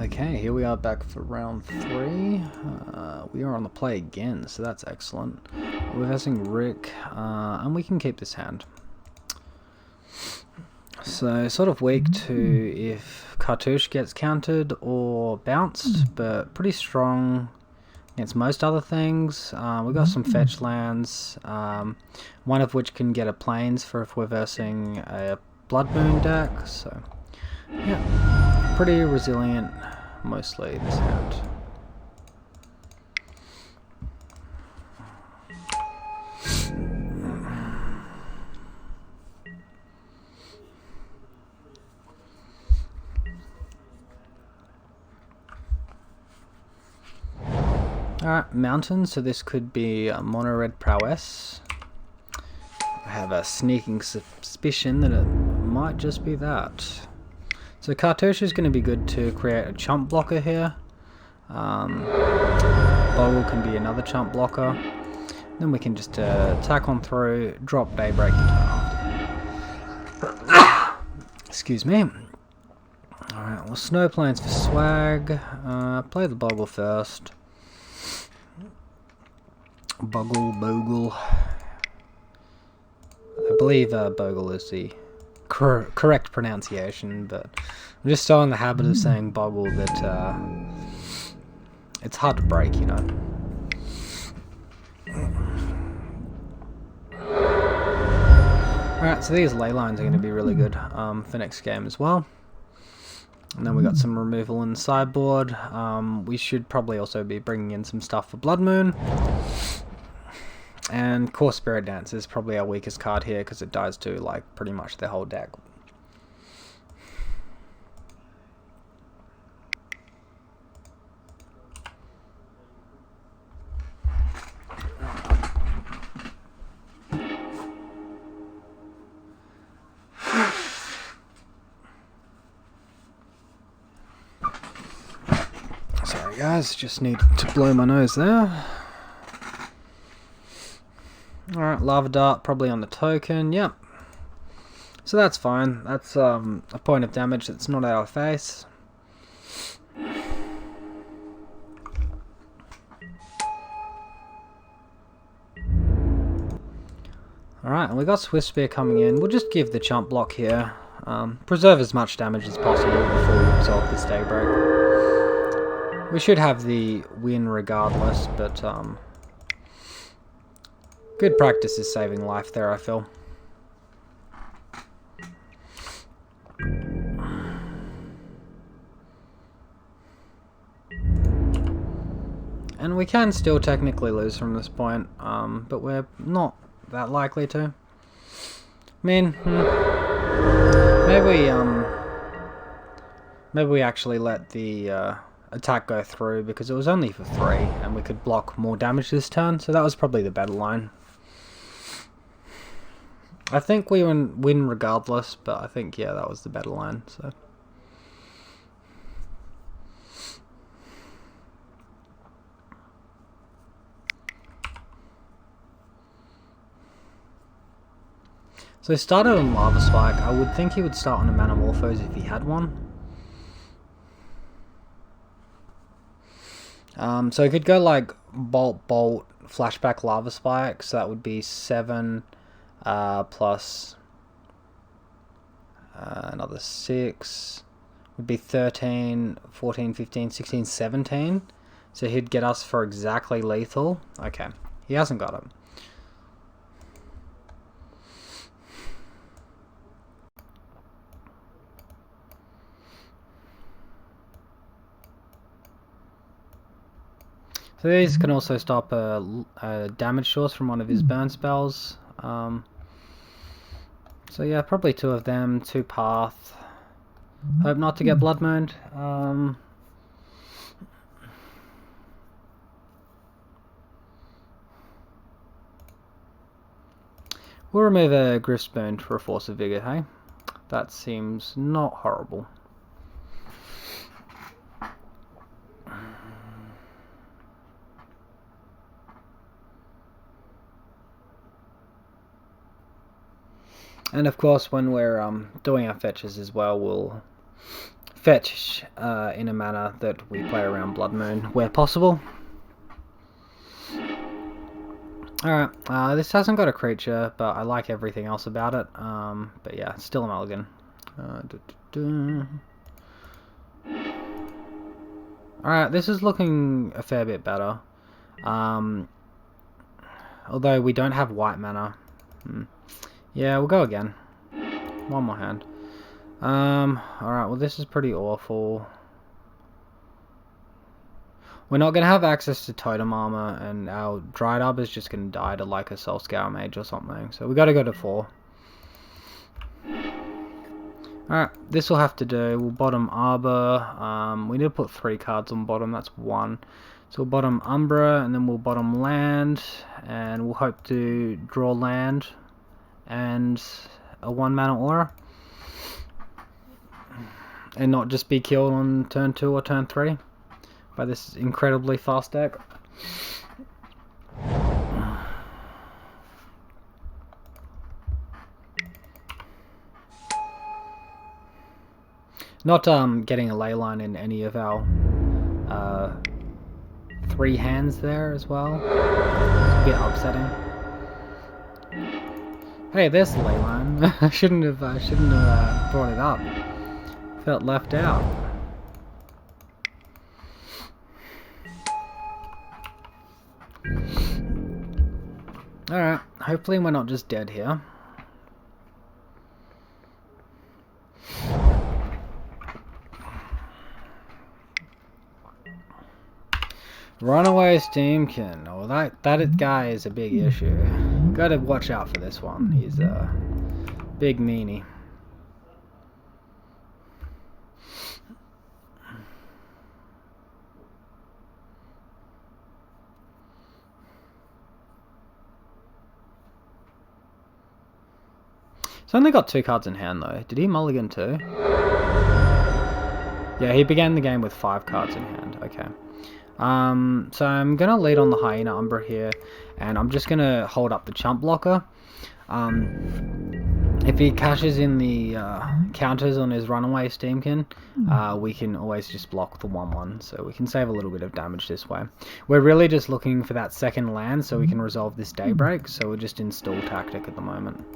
Okay, here we are back for round 3. We are on the play again, so that's excellent. We're versing Rick, and we can keep this hand. So, sort of weak to if Cartouche gets countered or bounced, but pretty strong against most other things. We've got some fetch lands, one of which can get a plains for if we're versing a Blood Moon deck, so yeah, pretty resilient mostly this hand. Alright, mountain, so this could be a mono red Prowess. I have a sneaking suspicion that it might just be that. So Cartouche is going to be good to create a chump blocker here. Bogle can be another chump blocker. Then we can just attack on through, drop Daybreak and turn after. Excuse me. Alright, well, Snow Plains for swag. Play the Bogle first. Bogle. I believe Bogle is the correct pronunciation, but I'm just so in the habit of saying Bogle that it's hard to break, you know. Alright, so these ley lines are going to be really good for next game as well. And then we got some removal in the sideboard. We should probably also be bringing in some stuff for Blood Moon. And Core Spirit Dance is probably our weakest card here because it dies to like pretty much the whole deck. Sorry guys, just need to blow my nose there. Alright, Lava Dart probably on the token, yep. So that's fine, that's a point of damage that's not our face. Alright, and we got Swift Spear coming in. We'll just give the chump block here. Preserve as much damage as possible before we absorb this Daybreak. We should have the win regardless, but good practice is saving life there, I feel. And we can still technically lose from this point, but we're not that likely to. I mean, maybe we actually let the attack go through because it was only for 3 and we could block more damage this turn, so that was probably the better line. I think we win regardless, but I think, yeah, that was the better line, so. So he started on Lava Spike. I would think he would start on a Manamorphose if he had one. So he could go like Bolt, Flashback, Lava Spike, so that would be 7 plus another 6, would be 13, 14, 15, 16, 17. So he'd get us for exactly lethal. Okay, he hasn't got it. So these can also stop a damage source from one of his burn spells. So yeah, probably 2 of them, 2 path. Hope not to get Blood Mooned. We'll remove a Griftbone for a Force of Vigor, hey? That seems not horrible. And of course, when we're doing our fetches as well, we'll fetch in a manner that we play around Blood Moon where possible. Alright, this hasn't got a creature, but I like everything else about it. But yeah, still a mulligan. Alright, this is looking a fair bit better. Although we don't have white mana. Yeah, we'll go again. One more hand. Alright, well this is pretty awful. We're not going to have access to Totem Armor, and our Dried Up is just going to die to like a Soul Scour Mage or something. So we got to go to 4. Alright, this will have to do. We'll bottom Arbor. We need to put 3 cards on bottom, that's 1. So we'll bottom Umbra, and then we'll bottom Land, and we'll hope to draw land and a 1-mana Aura. And not just be killed on turn 2 or turn 3 by this incredibly fast deck. Not getting a leyline in any of our 3 hands there as well. It's a bit upsetting. Hey, there's the leyline. I shouldn't have brought it up. Felt left out. Alright, hopefully we're not just dead here. Runaway Steamkin. Oh, that guy is a big issue. Gotta watch out for this one. He's a big meanie. He's only got 2 cards in hand though. Did he mulligan too? Yeah, he began the game with 5 cards in hand. Okay. So I'm going to lead on the Hyena Umbra here, and I'm just going to hold up the chump blocker. If he cashes in the counters on his Runaway Steamkin, we can always just block the 1/1, so we can save a little bit of damage this way. We're really just looking for that second land so we can resolve this Daybreak, so we're just in stall tactic at the moment.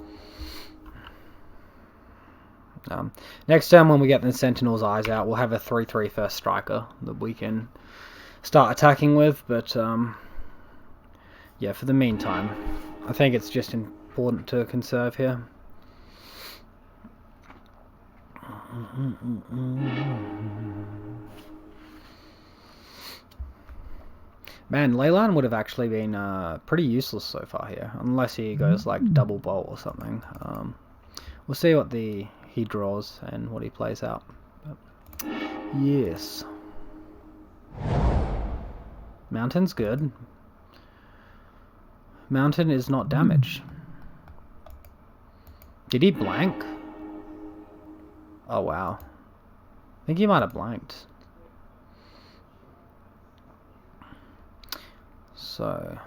Next turn when we get the Sentinel's Eyes out, we'll have a 3/3 first striker that we can start attacking with, but yeah, for the meantime, I think it's just important to conserve here. Man, Leyline would have actually been pretty useless so far here, unless he goes like double bolt or something. We'll see what he draws and what he plays out. But, yes. Mountain's good. Mountain is not damage. Did he blank? Oh wow. I think he might have blanked. So...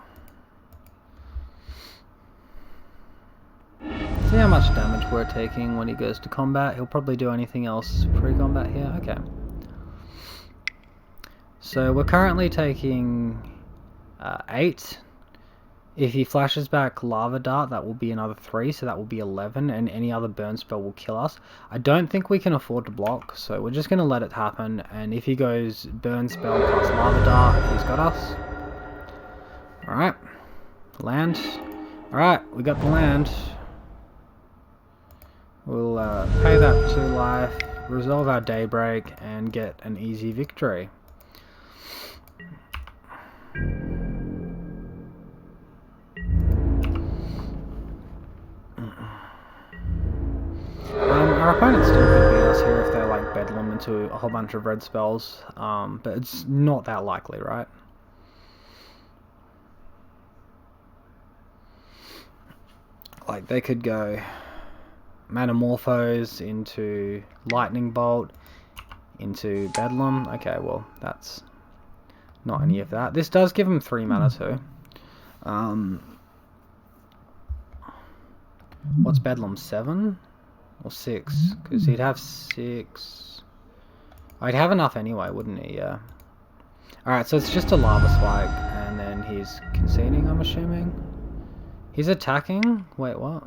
see how much damage we're taking when he goes to combat. He'll probably do anything else pre-combat here. Okay. So we're currently taking 8. If he flashes back Lava Dart, that will be another 3, so that will be 11, and any other burn spell will kill us. I don't think we can afford to block, so we're just going to let it happen, and if he goes burn spell plus Lava Dart, he's got us. Alright. Land. Alright, we got the land. We'll pay that 2 life, resolve our Daybreak, and get an easy victory. Our opponent still could beat us here if they like Bedlam into a whole bunch of red spells, but it's not that likely, right? Like, they could go Manamorphose into Lightning Bolt, into Bedlam. Okay, well, that's not any of that. This does give him 3 mana too. What's Bedlam, 7? Or 6? Because he'd have 6. I'd have enough anyway, wouldn't he? Yeah. Alright, so it's just a lava spike, and then he's conceding, I'm assuming. He's attacking? Wait, what?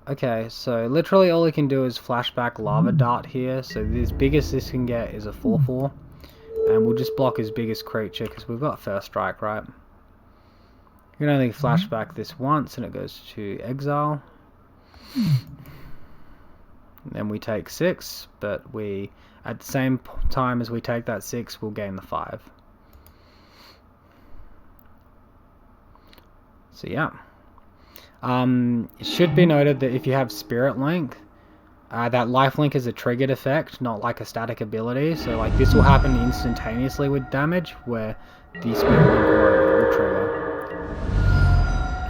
Okay, so literally all he can do is flashback lava dart here, so the biggest this can get is a 4-4. And we'll just block his biggest creature, because we've got first strike, right? You can only flashback this once, and it goes to exile. Then we take 6, but we, at the same time as we take that 6, we'll gain the 5. So yeah. It should be noted that if you have Spirit Link, that Life Link is a triggered effect, not like a static ability. So like this will happen instantaneously with damage, where the Spirit Link will trigger.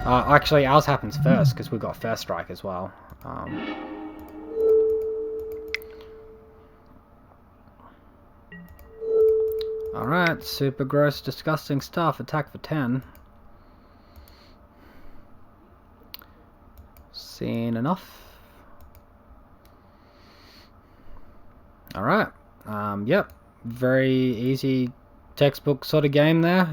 Actually, ours happens first, because we got first strike as well. Alright, super gross, disgusting stuff. Attack for 10. Seen enough. Alright. Yep. Very easy textbook sort of game there.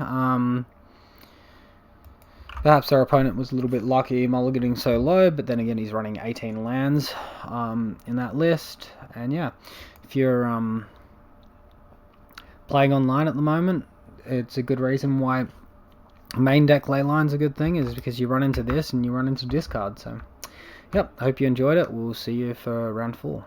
Perhaps our opponent was a little bit lucky mulliganing so low, but then again he's running 18 lands in that list. And yeah, if you're playing online at the moment, it's a good reason why main deck leyline's a good thing, is because you run into this and you run into discard. So yep, I hope you enjoyed it. We'll see you for round 4.